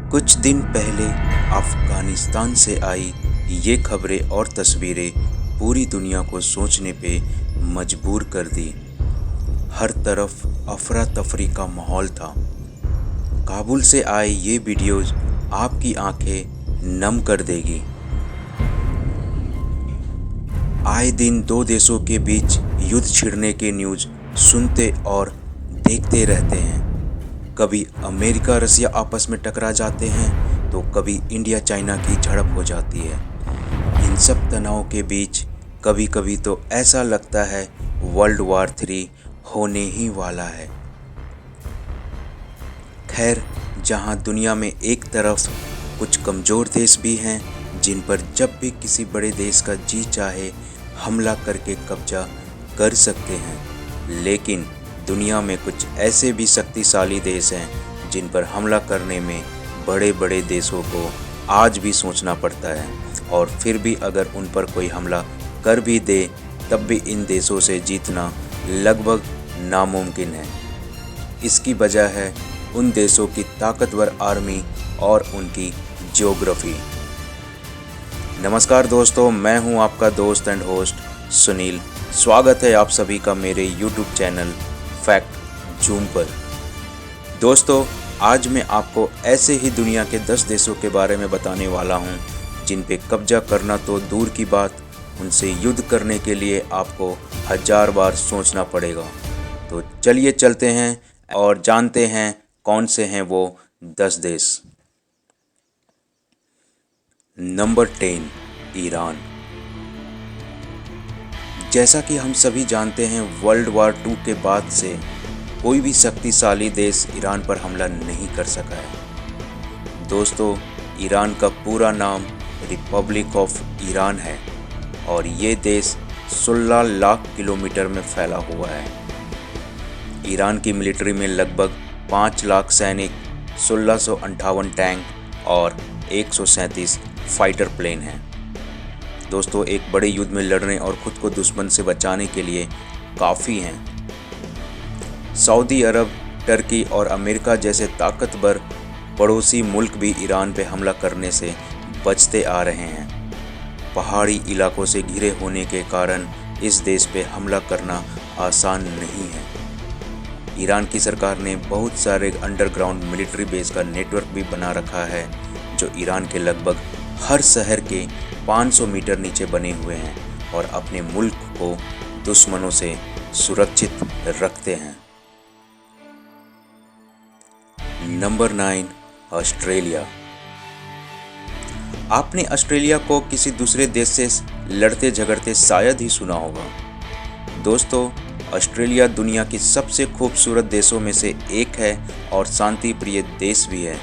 कुछ दिन पहले अफगानिस्तान से आई ये खबरें और तस्वीरें पूरी दुनिया को सोचने पे मजबूर कर दी। हर तरफ अफरा तफरी का माहौल था। काबुल से आए ये वीडियोज आपकी आंखें नम कर देगी। आए दिन दो देशों के बीच युद्ध छिड़ने के न्यूज़ सुनते और देखते रहते हैं। कभी अमेरिका रसिया आपस में टकरा जाते हैं तो कभी इंडिया चाइना की झड़प हो जाती है। इन सब तनाव के बीच कभी कभी तो ऐसा लगता है वर्ल्ड वॉर 3 होने ही वाला है। खैर, जहां दुनिया में एक तरफ कुछ कमज़ोर देश भी हैं जिन पर जब भी किसी बड़े देश का जी चाहे हमला करके कब्जा कर सकते हैं, लेकिन दुनिया में कुछ ऐसे भी शक्तिशाली देश हैं जिन पर हमला करने में बड़े बड़े देशों को आज भी सोचना पड़ता है, और फिर भी अगर उन पर कोई हमला कर भी दे तब भी इन देशों से जीतना लगभग नामुमकिन है। इसकी वजह है उन देशों की ताकतवर आर्मी और उनकी ज्योग्राफी। नमस्कार दोस्तों, मैं हूं आपका दोस्त एंड होस्ट सुनील। स्वागत है आप सभी का मेरे यूट्यूब चैनल फैक्ट जूम पर। दोस्तों, आज मैं आपको ऐसे ही दुनिया के 10 देशों के बारे में बताने वाला हूं जिन पे कब्जा करना तो दूर की बात, उनसे युद्ध करने के लिए आपको 1000 बार सोचना पड़ेगा। तो चलिए चलते हैं और जानते हैं कौन से हैं वो 10 देश। Number 10, Iran. जैसा कि हम सभी जानते हैं, वर्ल्ड वॉर 2 के बाद से कोई भी शक्तिशाली देश ईरान पर हमला नहीं कर सका है। दोस्तों, ईरान का पूरा नाम रिपब्लिक ऑफ ईरान है और ये देश 16 लाख किलोमीटर में फैला हुआ है। ईरान की मिलिट्री में लगभग 5 लाख सैनिक, 1658 टैंक और 137 फाइटर प्लेन हैं। दोस्तों, एक बड़े युद्ध में लड़ने और खुद को दुश्मन से बचाने के लिए काफ़ी हैं। सऊदी अरब, टर्की और अमेरिका जैसे ताकतवर पड़ोसी मुल्क भी ईरान पे हमला करने से बचते आ रहे हैं। पहाड़ी इलाकों से घिरे होने के कारण इस देश पे हमला करना आसान नहीं है। ईरान की सरकार ने बहुत सारे अंडरग्राउंड मिलिट्री बेस का नेटवर्क भी बना रखा है जो ईरान के लगभग हर शहर के 500 मीटर नीचे बने हुए हैं और अपने मुल्क को दुश्मनों से सुरक्षित रखते हैं। Number 9, Australia. आपने ऑस्ट्रेलिया को किसी दूसरे देश से लड़ते झगड़ते शायद ही सुना होगा। दोस्तों, ऑस्ट्रेलिया दुनिया की सबसे खूबसूरत देशों में से एक है और शांति प्रिय देश भी है।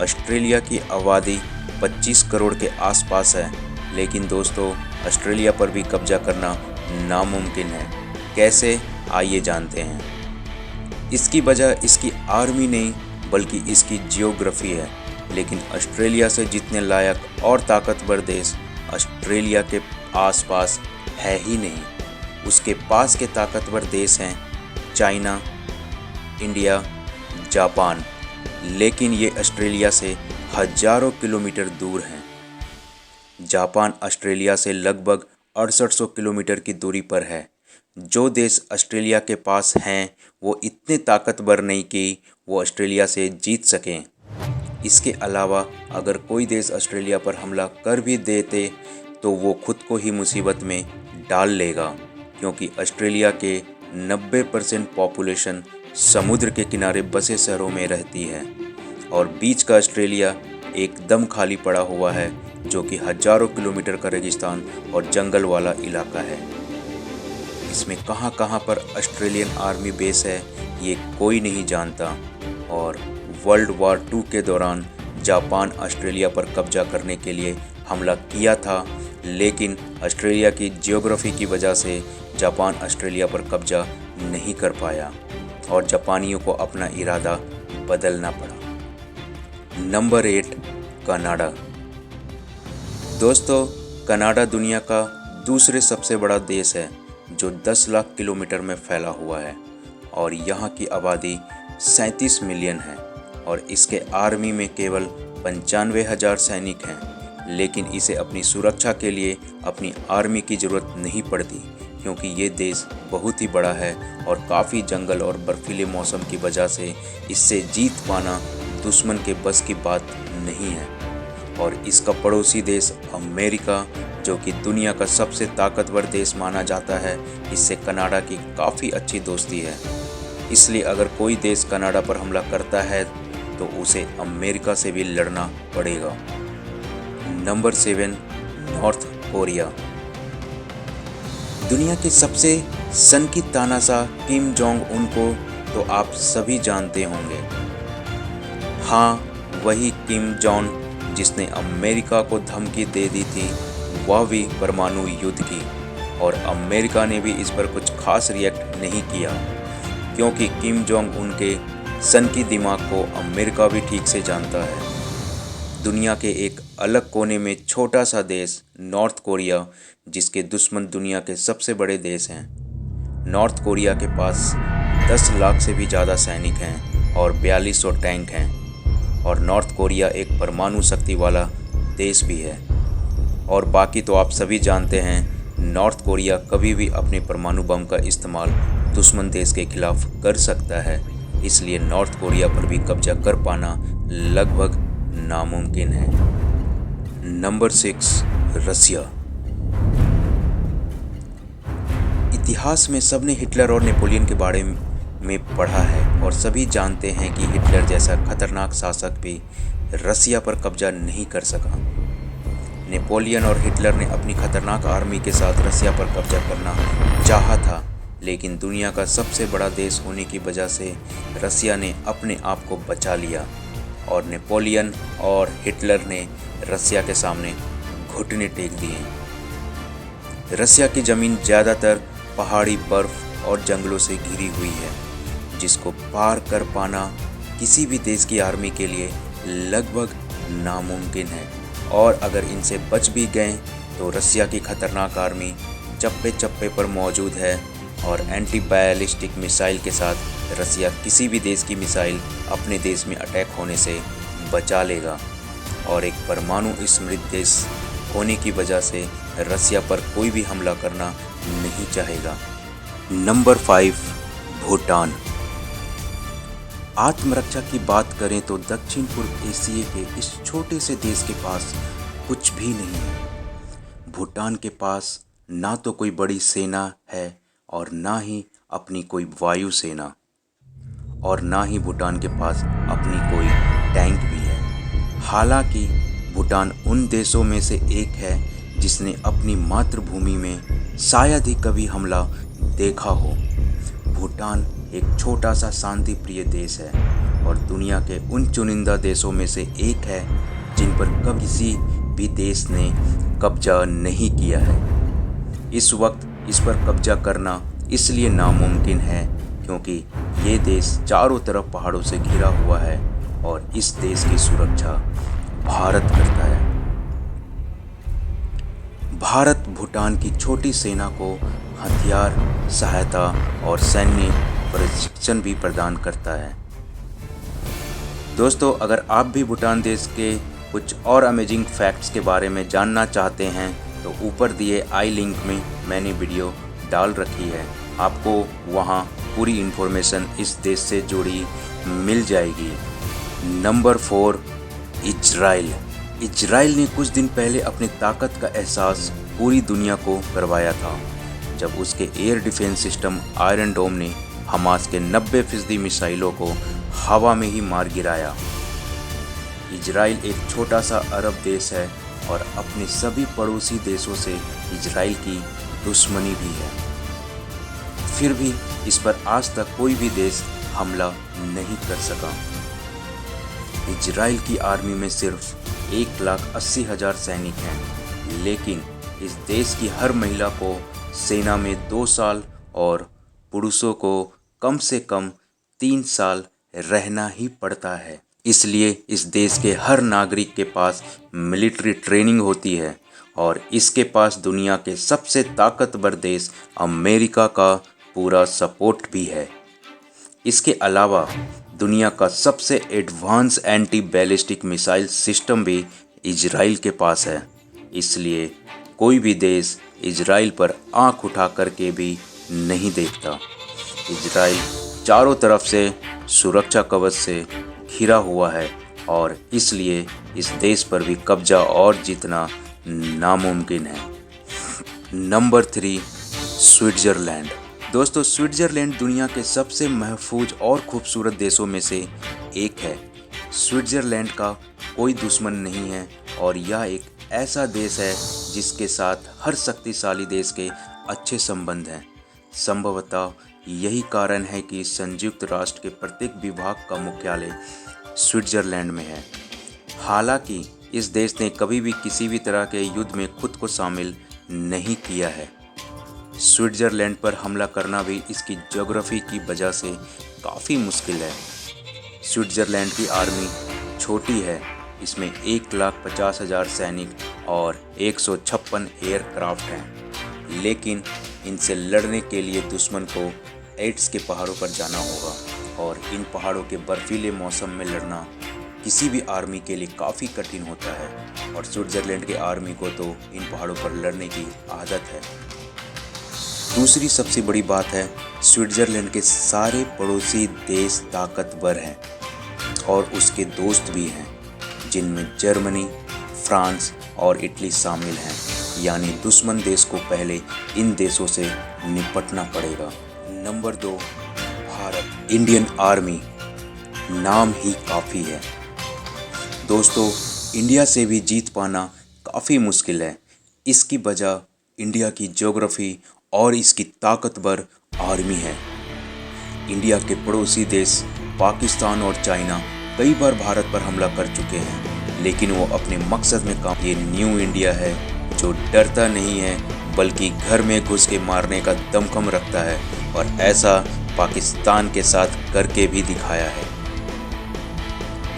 ऑस्ट्रेलिया की आबादी 25 करोड़ के आसपास है, लेकिन दोस्तों, ऑस्ट्रेलिया पर भी कब्जा करना नामुमकिन है। कैसे, आइए जानते हैं। इसकी वजह इसकी आर्मी नहीं बल्कि इसकी जियोग्राफी है। लेकिन ऑस्ट्रेलिया से जीतने लायक और ताकतवर देश ऑस्ट्रेलिया के आसपास है ही नहीं। उसके पास के ताकतवर देश हैं चाइना, इंडिया, जापान, लेकिन ये ऑस्ट्रेलिया से हजारों किलोमीटर दूर हैं। जापान ऑस्ट्रेलिया से लगभग 6800 किलोमीटर की दूरी पर है। जो देश ऑस्ट्रेलिया के पास हैं वो इतने ताकतवर नहीं कि वो ऑस्ट्रेलिया से जीत सकें। इसके अलावा अगर कोई देश ऑस्ट्रेलिया पर हमला कर भी देते तो वो खुद को ही मुसीबत में डाल लेगा, क्योंकि ऑस्ट्रेलिया के 90% पॉपुलेशन समुद्र के किनारे बसे शहरों में रहती है और बीच का ऑस्ट्रेलिया एकदम खाली पड़ा हुआ है, जो कि हजारों किलोमीटर का रेगिस्तान और जंगल वाला इलाका है। इसमें कहां कहां पर ऑस्ट्रेलियन आर्मी बेस है ये कोई नहीं जानता। और वर्ल्ड वॉर 2 के दौरान जापान ऑस्ट्रेलिया पर कब्जा करने के लिए हमला किया था, लेकिन ऑस्ट्रेलिया की जियोग्राफी की वजह से जापान ऑस्ट्रेलिया पर कब्जा नहीं कर पाया और जापानियों को अपना इरादा बदलना पड़ा। Number 8, Canada. दोस्तों, कनाडा दुनिया का दूसरे सबसे बड़ा देश है जो 10 लाख किलोमीटर में फैला हुआ है और यहाँ की आबादी 37 मिलियन है। और इसके आर्मी में केवल 95,000 सैनिक हैं, लेकिन इसे अपनी सुरक्षा के लिए अपनी आर्मी की ज़रूरत नहीं पड़ती, क्योंकि ये देश बहुत ही बड़ा है और काफ़ी जंगल और बर्फीले मौसम की वजह से इससे जीत पाना दुश्मन के बस की बात नहीं है। और इसका पड़ोसी देश अमेरिका, जो कि दुनिया का सबसे ताकतवर देश माना जाता है, इससे कनाडा की काफ़ी अच्छी दोस्ती है। इसलिए अगर कोई देश कनाडा पर हमला करता है तो उसे अमेरिका से भी लड़ना पड़ेगा। Number 7, north Korea. दुनिया के सबसे सनकी तानाशाह किम जोंग उन को तो आप सभी जानते होंगे। हाँ, वही किम जोंग जिसने अमेरिका को धमकी दे दी थी, वह भी परमाणु युद्ध की, और अमेरिका ने भी इस पर कुछ खास रिएक्ट नहीं किया, क्योंकि किम जोंग उनके सनकी दिमाग को अमेरिका भी ठीक से जानता है। दुनिया के एक अलग कोने में छोटा सा देश नॉर्थ कोरिया, जिसके दुश्मन दुनिया के सबसे बड़े देश हैं। नॉर्थ कोरिया के पास 10 लाख से भी ज़्यादा सैनिक हैं और 4200 टैंक हैं, और नॉर्थ कोरिया एक परमाणु शक्ति वाला देश भी है। और बाकी तो आप सभी जानते हैं, नॉर्थ कोरिया कभी भी अपने परमाणु बम का इस्तेमाल दुश्मन देश के खिलाफ कर सकता है, इसलिए नॉर्थ कोरिया पर भी कब्जा कर पाना लगभग नामुमकिन है। नंबर 6, रसिया। इतिहास में सबने हिटलर और नेपोलियन के बारे में पढ़ा है, और सभी जानते हैं कि हिटलर जैसा खतरनाक शासक भी रसिया पर कब्जा नहीं कर सका। नेपोलियन और हिटलर ने अपनी खतरनाक आर्मी के साथ रसिया पर कब्जा करना चाहा था, लेकिन दुनिया का सबसे बड़ा देश होने की वजह से रसिया ने अपने आप को बचा लिया, और नेपोलियन और हिटलर ने रसिया के सामने घुटने टेक दिए। रसिया की ज़मीन ज़्यादातर पहाड़ी, बर्फ़ और जंगलों से घिरी हुई है, जिसको पार कर पाना किसी भी देश की आर्मी के लिए लगभग नामुमकिन है, और अगर इनसे बच भी गए तो रसिया की खतरनाक आर्मी चप्पे चप्पे पर मौजूद है, और एंटी बैलिस्टिक मिसाइल के साथ रसिया किसी भी देश की मिसाइल अपने देश में अटैक होने से बचा लेगा, और एक परमाणु समृद्ध देश होने की वजह से रसिया पर कोई भी हमला करना नहीं चाहेगा। नंबर 5, भूटान। आत्मरक्षा की बात करें तो दक्षिण पूर्व एशिया के इस छोटे से देश के पास कुछ भी नहीं है। भूटान के पास ना तो कोई बड़ी सेना है और ना ही अपनी कोई वायु सेना, और ना ही भूटान के पास अपनी कोई टैंक भी है। हालांकि भूटान उन देशों में से एक है जिसने अपनी मातृभूमि में शायद ही कभी हमला देखा हो। भूटान एक छोटा सा शांति प्रिय देश है और दुनिया के उन चुनिंदा देशों में से एक है जिन पर कभी किसी भी देश ने कब्जा नहीं किया है। इस वक्त इस पर कब्जा करना इसलिए नामुमकिन है क्योंकि ये देश चारों तरफ पहाड़ों से घिरा हुआ है और इस देश की सुरक्षा भारत करता है। भारत भूटान की छोटी सेना को हथियार, सहायता और सैन्य प्रशिक्षण भी प्रदान करता है। दोस्तों, अगर आप भी भूटान देश के कुछ और अमेजिंग फैक्ट्स के बारे में जानना चाहते हैं तो ऊपर दिए आई लिंक में मैंने वीडियो डाल रखी है, आपको वहां पूरी इन्फॉर्मेशन इस देश से जुड़ी मिल जाएगी। Number 4, Israel. इजराइल ने कुछ दिन पहले अपनी ताकत का एहसास पूरी दुनिया को करवाया था जब उसके एयर डिफेंस सिस्टम आयरन डोम ने हमास के 90% मिसाइलों को हवा में ही मार गिराया। इजराइल एक छोटा सा अरब देश है और अपने सभी पड़ोसी देशों से इजराइल की दुश्मनी भी है, फिर भी इस पर आज तक कोई भी देश हमला नहीं कर सका। इजराइल की आर्मी में सिर्फ 1,80,000 सैनिक हैं, लेकिन इस देश की हर महिला को सेना में 2 साल और पुरुषों को कम से कम 3 साल रहना ही पड़ता है। इसलिए इस देश के हर नागरिक के पास मिलिट्री ट्रेनिंग होती है और इसके पास दुनिया के सबसे ताकतवर देश अमेरिका का पूरा सपोर्ट भी है। इसके अलावा दुनिया का सबसे advance anti ballistic missile system भी इजराइल के पास है। इसलिए कोई भी देश इजराइल पर आंख उठा करके भी नहीं देखता। इजराइल चारों तरफ से सुरक्षा कवच से घिरा हुआ है और इसलिए इस देश पर भी कब्जा और जीतना नामुमकिन है। Number 3, Switzerland. दोस्तों, स्विट्ज़रलैंड दुनिया के सबसे महफूज और खूबसूरत देशों में से एक है। स्विट्ज़रलैंड का कोई दुश्मन नहीं है और यह एक ऐसा देश है जिसके साथ हर शक्तिशाली देश के अच्छे संबंध हैं। संभवतः यही कारण है कि संयुक्त राष्ट्र के प्रत्येक विभाग का मुख्यालय स्विट्ज़रलैंड में है। हालांकि इस देश ने कभी भी किसी भी तरह के युद्ध में खुद को शामिल नहीं किया है। स्विट्ज़रलैंड पर हमला करना भी इसकी ज्योग्राफी की वजह से काफ़ी मुश्किल है। स्विट्ज़रलैंड की आर्मी छोटी है। इसमें 1,50,000 सैनिक और 156 एयरक्राफ्ट हैं, लेकिन इनसे लड़ने के लिए दुश्मन को एल्प्स के पहाड़ों पर जाना होगा और इन पहाड़ों के बर्फीले मौसम में लड़ना किसी भी आर्मी के लिए काफ़ी कठिन होता है और स्विट्ज़रलैंड के आर्मी को तो इन पहाड़ों पर लड़ने की आदत है। दूसरी सबसे बड़ी बात है, स्विट्ज़रलैंड के सारे पड़ोसी देश ताकतवर हैं और उसके दोस्त भी हैं, जिनमें जर्मनी, फ्रांस और इटली शामिल हैं। यानी दुश्मन देश को पहले इन देशों से निपटना पड़ेगा। नंबर 2, भारत। इंडियन आर्मी, नाम ही काफ़ी है। दोस्तों, इंडिया से भी जीत पाना काफ़ी मुश्किल है। इसकी वजह इंडिया की ज्योग्राफी और इसकी ताकतवर आर्मी है। इंडिया के पड़ोसी देश पाकिस्तान और चाइना कई बार भारत पर हमला कर चुके हैं, लेकिन वो अपने मकसद में काम। ये न्यू इंडिया है जो डरता नहीं है बल्कि घर में घुस के मारने का दमखम रखता है और ऐसा पाकिस्तान के साथ करके भी दिखाया है।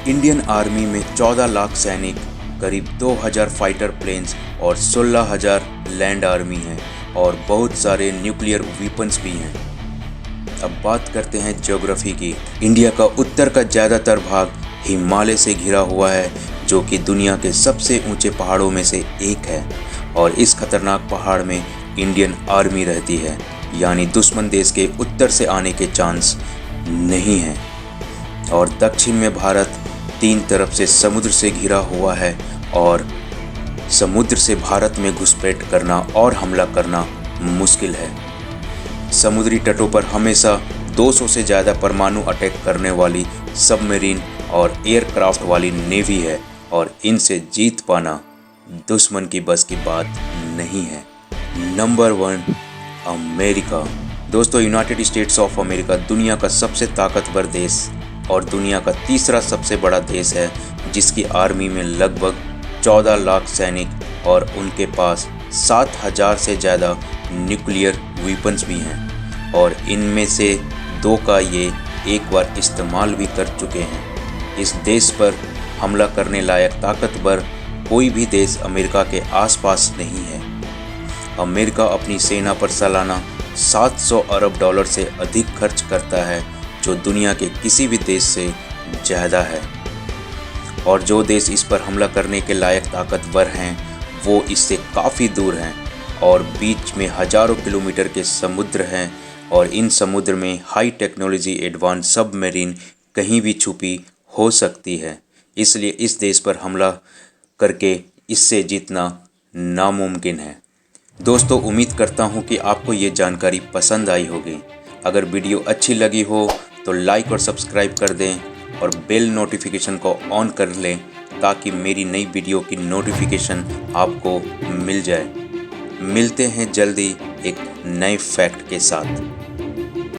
इंडियन आर्मी में 14 लाख सैनिक, करीब 2000 फाइटर प्लेन्स और 16,000 लैंड आर्मी है और बहुत सारे न्यूक्लियर वेपन्स भी हैं। अब बात करते हैं ज्योग्राफी की। इंडिया का उत्तर का ज़्यादातर भाग हिमालय से घिरा हुआ है, जो कि दुनिया के सबसे ऊंचे पहाड़ों में से एक है और इस खतरनाक पहाड़ में इंडियन आर्मी रहती है। यानी दुश्मन देश के उत्तर से आने के चांस नहीं हैं। और दक्षिण में भारत 3 तरफ से समुद्र से घिरा हुआ है और समुद्र से भारत में घुसपैठ करना और हमला करना मुश्किल है। समुद्री तटों पर हमेशा 200 से ज़्यादा परमाणु अटैक करने वाली सबमरीन और एयरक्राफ्ट वाली नेवी है और इनसे जीत पाना दुश्मन की बस की बात नहीं है। Number 1, America. दोस्तों, यूनाइटेड स्टेट्स ऑफ अमेरिका दुनिया का सबसे ताकतवर देश और दुनिया का तीसरा सबसे बड़ा देश है, जिसकी आर्मी में लगभग 14 लाख सैनिक और उनके पास 7,000 से ज़्यादा न्यूक्लियर वेपन्स भी हैं और इनमें से 2 का ये एक बार इस्तेमाल भी कर चुके हैं। इस देश पर हमला करने लायक ताकतवर कोई भी देश अमेरिका के आसपास नहीं है। अमेरिका अपनी सेना पर सालाना $700 अरब से अधिक खर्च करता है, जो दुनिया के किसी भी देश से ज़्यादा है। और जो देश इस पर हमला करने के लायक ताकतवर हैं, वो इससे काफ़ी दूर हैं और बीच में हज़ारों किलोमीटर के समुद्र हैं और इन समुद्र में हाई टेक्नोलॉजी एडवांस सबमरीन कहीं भी छुपी हो सकती है। इसलिए इस देश पर हमला करके इससे जीतना नामुमकिन है। दोस्तों, उम्मीद करता हूँ कि आपको ये जानकारी पसंद आई होगी। अगर वीडियो अच्छी लगी हो तो लाइक और सब्सक्राइब कर दें और बेल नोटिफिकेशन को ऑन कर लें ताकि मेरी नई वीडियो की नोटिफिकेशन आपको मिल जाए। मिलते हैं जल्दी एक नए फैक्ट के साथ।